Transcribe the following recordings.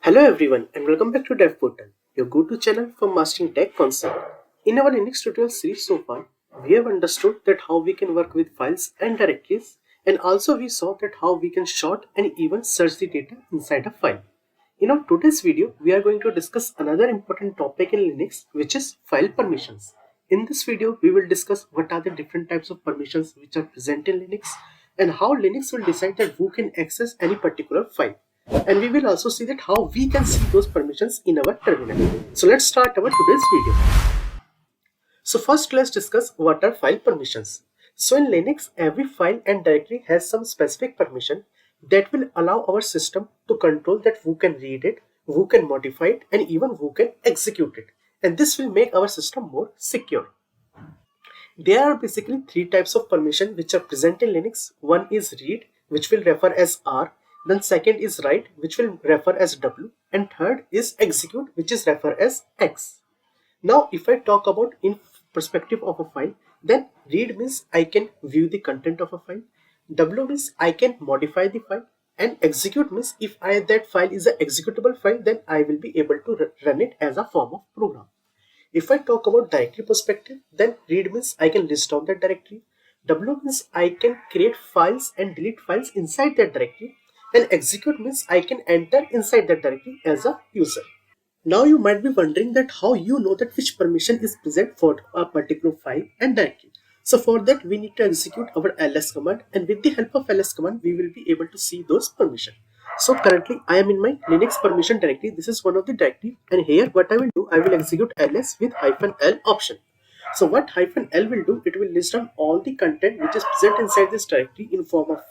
Hello everyone and welcome back to DevPortal, your go-to channel for mastering tech concept. In our Linux tutorial series so far, we have understood that how we can work with files and directories, and also we saw that how we can sort and even search the data inside a file. In our today's video, we are going to discuss another important topic in Linux, which is file permissions. In this video, we will discuss what are the different types of permissions which are present in Linux and how Linux will decide that who can access any particular file. And we will also see that how we can see those permissions in our terminal. So let's start our today's video. So first let's discuss what are file permissions. So in Linux, every file and directory has some specific permission that will allow our system to control that who can read it, who can modify it, and even who can execute it. And this will make our system more secure. There are basically three types of permission which are present in Linux. One is read, which will refer as R. Then second is write, which will refer as W. And third is execute, which is refer as X. Now, if I talk about in perspective of a file, then read means I can view the content of a file. W means I can modify the file. And execute means if that file is an executable file, then I will be able to run it as a form of program. If I talk about directory perspective, then read means I can list down that directory. W means I can create files and delete files inside that directory. And execute means I can enter inside that directory as a user. Now you might be wondering that how you know that which permission is present for a particular file and directory. So for that we need to execute our ls command, and with the help of ls command we will be able to see those permissions. So currently I am in my Linux permission directory. This is one of the directory, and here what I will do, I will execute ls with -l option. So what -l will do, it will list down all the content which is present inside this directory in form of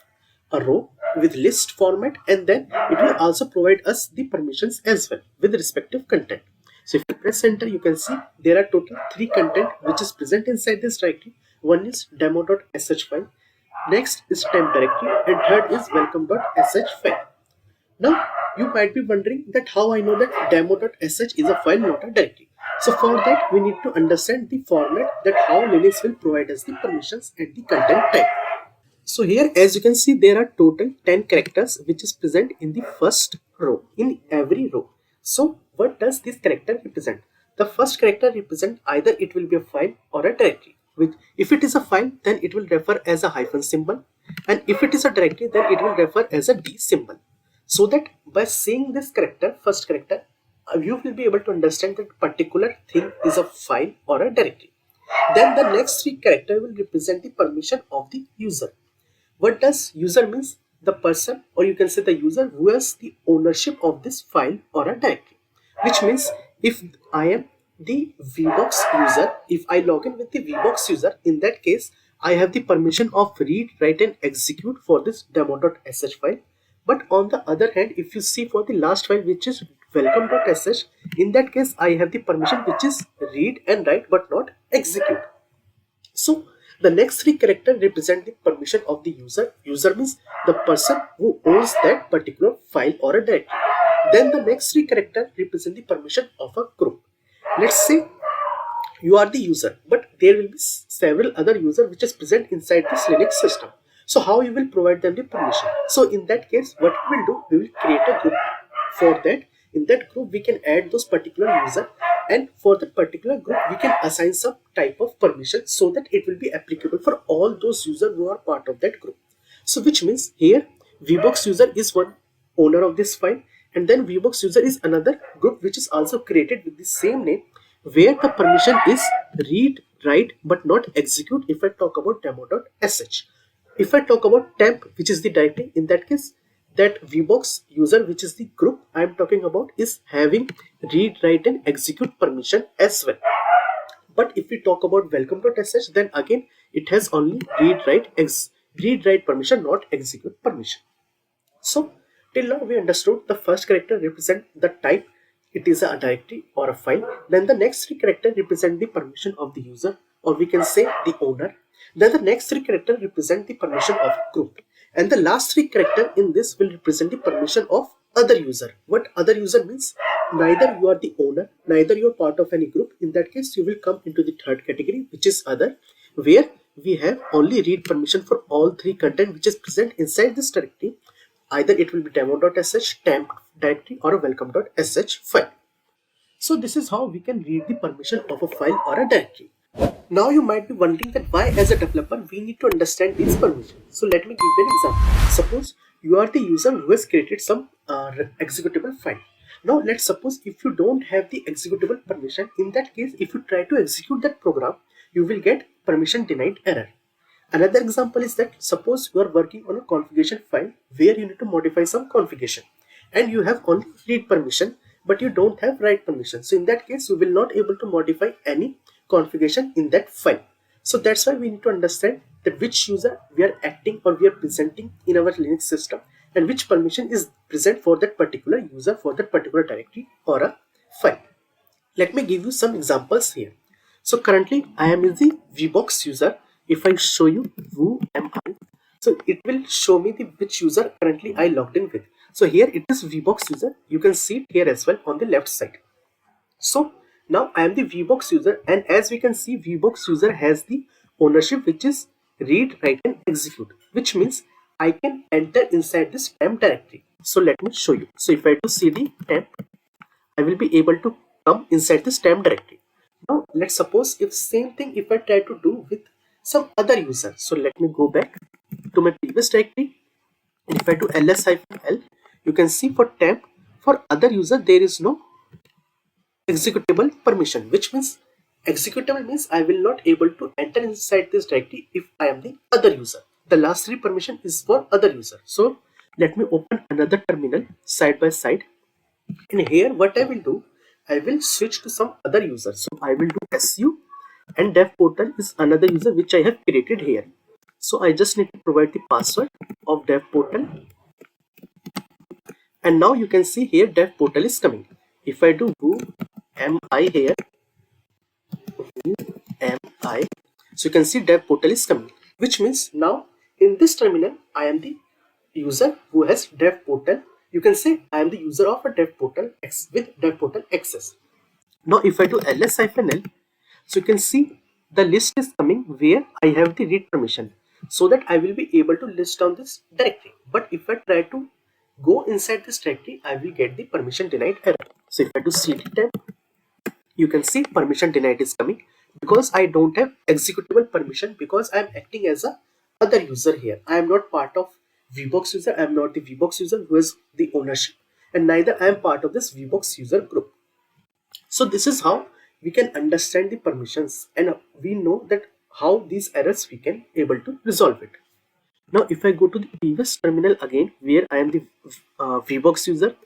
a row with list format, and then it will also provide us the permissions as well with respective content. So if you press enter, you can see there are total 3 content which is present inside this directory. One is demo.sh file, next is temp directory, and third is welcome.sh file. Now you might be wondering that how I know that demo.sh is a file, not a directory. So for that we need to understand the format, that how Linux will provide us the permissions and the content type. So here, as you can see, there are total 10 characters which is present in the first row, in every row. So what does this character represent? The first character represent either it will be a file or a directory. If it is a file, then it will refer as a hyphen symbol, and if it is a directory, then it will refer as a D symbol. So that by seeing this character, first character, you will be able to understand that particular thing is a file or a directory. Then the next 3 characters will represent the permission of the user. What does user means? The person, or you can say the user, who has the ownership of this file or a directory. Which means if I am the VBox user, if I log in with the VBox user, in that case I have the permission of read, write and execute for this demo.sh file. But on the other hand, if you see for the last file, which is welcome.sh, in that case I have the permission which is read and write but not execute. So the next 3 characters represent the permission of the user. User means the person who owns that particular file or a directory. Then the next 3 characters represent the permission of a group. Let's say you are the user, but there will be several other users which is present inside this Linux system. So how you will provide them the permission? So in that case, what we will do, we will create a group. For that, in that group we can add those particular user, and for the particular group we can assign some type of permission so that it will be applicable for all those users who are part of that group. So which means here VBox user is one owner of this file, and then VBox user is another group which is also created with the same name, where the permission is read, write but not execute if I talk about demo.sh. If I talk about temp, which is the directory, in that case that VBox user, which is the group I am talking about, is having read, write and execute permission as well. But if we talk about welcome.sh, then again it has only read, write permission, not execute permission. So till now we understood the first character represent the type, it is a directory or a file. Then the next 3 characters represent the permission of the user, or we can say the owner. Then the next 3 characters represent the permission of group, and the last 3 characters in this will represent the permission of other user. What other user means? Neither you are the owner, neither you are part of any group. In that case you will come into the third category, which is other, where we have only read permission for all 3 content which is present inside this directory. Either it will be demo.sh, temp directory, or a welcome.sh file. So this is how we can read the permission of a file or a directory. Now you might be wondering that why as a developer we need to understand these permissions. So let me give you an example. Suppose you are the user who has created some executable file. Now let's suppose if you don't have the executable permission, in that case if you try to execute that program, you will get permission denied error. Another example is that suppose you are working on a configuration file where you need to modify some configuration and you have only read permission but you don't have write permission. So in that case you will not able to modify any configuration in that file. So that's why we need to understand that which user we are acting or we are presenting in our Linux system and which permission is present for that particular user for that particular directory or a file. Let me give you some examples here. So currently I am the VBox user. If I show you who am I, so it will show me the which user currently I logged in with. So here it is VBox user. You can see it here as well on the left side. So now I am the VBox user, and as we can see, VBox user has the ownership which is read, write, and execute, which means I can enter inside this temp directory. So let me show you. So if I do cd temp, I will be able to come inside this temp directory. Now let's suppose if same thing if I try to do with some other user. So let me go back to my previous directory, and if I do ls-l, you can see for temp for other user there is no executable permission, which means executable means I will not able to enter inside this directory if I am the other user. The last three permission is for other user. So let me open another terminal side by side, and here what I will do, I will switch to some other user. So I will do su, and dev portal is another user which I have created here. So I just need to provide the password of dev portal, and now you can see here dev portal is coming. If I do who am I here, who am I, so you can see dev portal is coming, which means now in this terminal I am the user who has dev portal. You can say I am the user of a dev portal X with dev portal access. Now if I do ls-l, so you can see the list is coming where I have the read permission, so that I will be able to list down this directory. But if I try to go inside this directory, I will get the permission denied error. So if I do cd temp, you can see permission denied is coming because I don't have executable permission, because I am acting as a other user here. I am not part of VBox user. I am not the VBox user who has the ownership, and neither I am part of this VBox user group. So this is how we can understand the permissions, and we know that how these errors we can able to resolve it. Now if I go to the previous terminal again where I am the VBox user,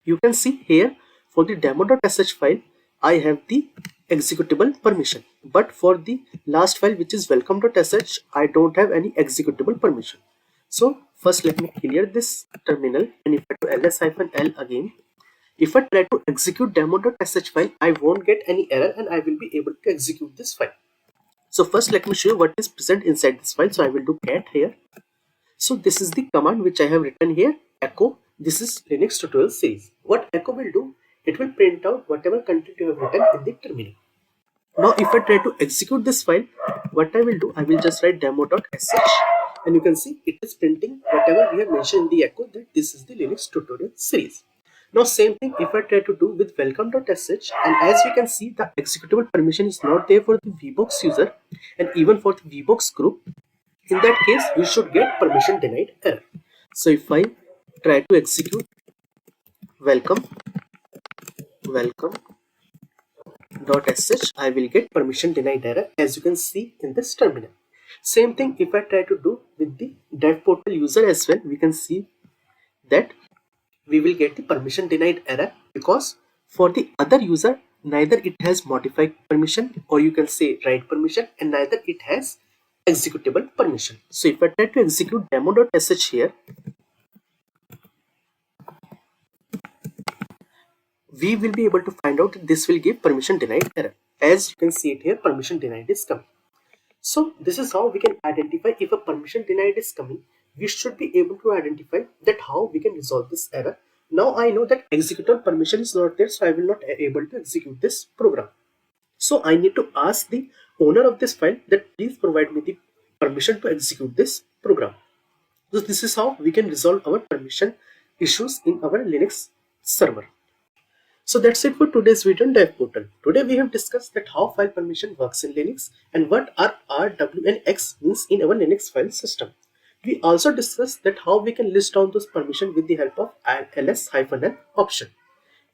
you can see here for the demo.sh file I have the executable permission, but for the last file which is welcome.sh I don't have any executable permission. So first let me clear this terminal, and if I do ls-l again, if I try to execute demo.sh file, I won't get any error and I will be able to execute this file. So first let me show you what is present inside this file. So I will do cat here. So this is the command which I have written here, echo. This is Linux tutorial series. What echo will do, it will print out whatever content you have written in the terminal. Now if I try to execute this file, what I will do, I will just write demo.sh, and you can see it is printing whatever we have mentioned in the echo, that this is the Linux tutorial series. Now same thing if I try to do with welcome.sh, and as we can see the executable permission is not there for the VBox user and even for the VBox group. In that case we should get permission denied error. So if I try to execute welcome.sh, I will get permission denied error, as you can see in this terminal. Same thing if I try to do with the dev portal user as well, we can see that we will get the permission denied error, because for the other user neither it has modified permission, or you can say write permission, and neither it has executable permission. So if I try to execute demo.sh here, we will be able to find out that this will give permission denied error. As you can see it here, permission denied is coming. So this is how we can identify if a permission denied is coming. We should be able to identify that how we can resolve this error. Now I know that executor permission is not there, so I will not able to execute this program. So I need to ask the owner of this file that please provide me the permission to execute this program. So this is how we can resolve our permission issues in our Linux server. So that's it for today's video on Dev Portal. Today we have discussed that how file permission works in Linux and what are rwx means in our Linux file system. We also discussed that how we can list down those permissions with the help of ls-n option.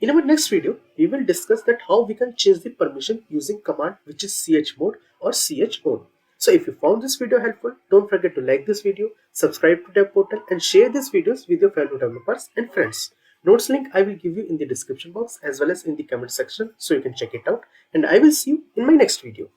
In our next video, we will discuss that how we can change the permission using command which is chmod or chown. So if you found this video helpful, don't forget to like this video, subscribe to Dev Portal and share these videos with your fellow developers and friends. Notes link I will give you in the description box as well as in the comment section so you can check it out, and I will see you in my next video.